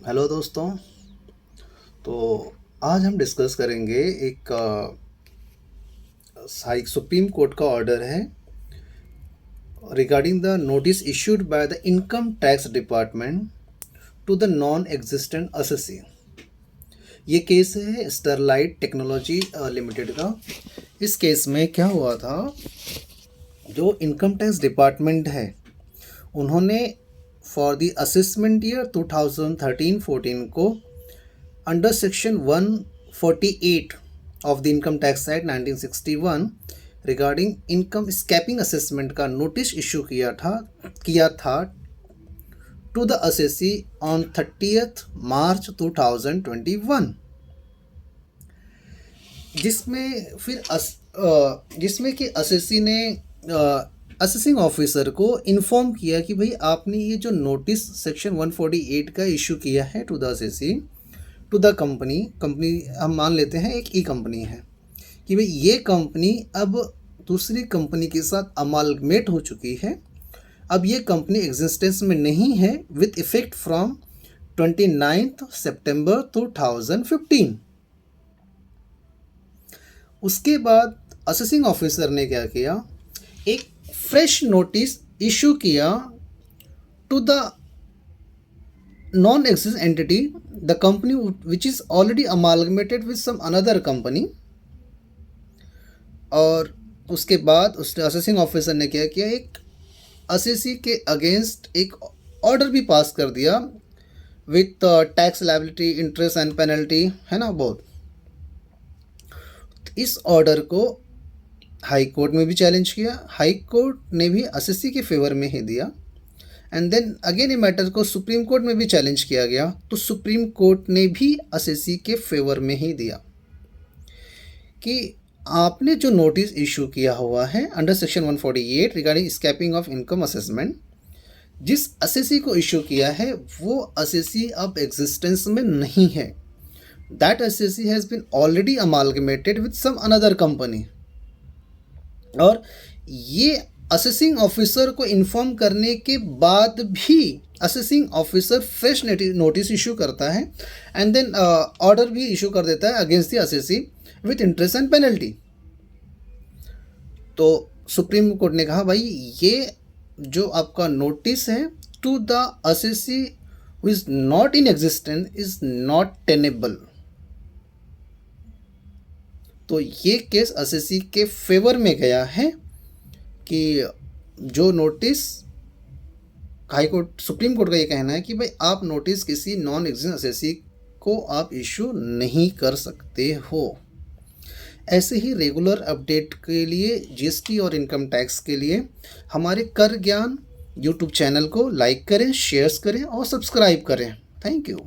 Hello दोस्तों। तो आज हम डिस्कस करेंगे एक सुप्रीम कोर्ट का ऑर्डर है regarding the notice issued by the income tax department to the non existent assessee. ये केस है स्टरलाइट टेक्नोलॉजी लिमिटेड का। इस केस में क्या हुआ था, जो इनकम टैक्स डिपार्टमेंट है उन्होंने फॉर द असेसमेंट ईयर 2013-14 को under section 148 of the income tax act 1961 regarding income scaping assessment का नोटिस इशू किया था टू द असेसी ऑन 30 मार्च 2021, जिसमें कि असेसी ने असेसिंग ऑफिसर को इन्फॉर्म किया कि भाई आपने ये जो नोटिस सेक्शन 148 का इशू किया है to the assessee to the company हम मान लेते हैं एक ई कंपनी है, कि भाई ये कंपनी अब दूसरी कंपनी के साथ अमालगमेट हो चुकी है, अब ये कंपनी एग्जिस्टेंस में नहीं है विथ इफेक्ट फ्रॉम 29 सितंबर 2015। उसके बाद असेसिंग ऑफिसर ने क्या किया, एक फ्रेश नोटिस इशू किया to the non existing entity, the company which is already amalgamated with some another company। और उसके बाद उस असेसिंग ऑफिसर ने क्या किया, एक असेसी के अगेंस्ट एक ऑर्डर भी पास कर दिया with tax liability, interest and penalty, है ना बहुत। इस ऑर्डर को हाई कोर्ट में भी चैलेंज किया, हाई कोर्ट ने भी असेसी के फेवर में ही दिया, एंड देन अगेन ये मैटर को सुप्रीम कोर्ट में भी चैलेंज किया गया, तो सुप्रीम कोर्ट ने भी असेसी के फेवर में ही दिया कि आपने जो नोटिस इशू किया हुआ है under section 148 regarding escaping of income assessment, जिस असेसी को इशू किया है वो असेसी अब एग्जिस्टेंस में नहीं है। That assessee has been already amalgamated with some other company. और ये असेसिंग ऑफिसर को इन्फॉर्म करने के बाद भी assessing officer fresh notice issue करता है एंड देन ऑर्डर भी इशू कर देता है against the assessee with interest and penalty. तो सुप्रीम कोर्ट ने कहा भाई ये जो आपका नोटिस है to the assessee who is not in existence is not tenable. तो ये केस असेसी के फेवर में गया है कि जो notice high court supreme court का ये कहना है कि भाई आप नोटिस किसी नॉन एग्जिस्टिंग असेसी को आप इशू नहीं कर सकते हो। ऐसे ही रेगुलर अपडेट के लिए जीएसटी और इनकम टैक्स के लिए हमारे कर ज्ञान यूट्यूब चैनल को लाइक करें, शेयर्स करें और सब्सक्राइब करें। Thank you.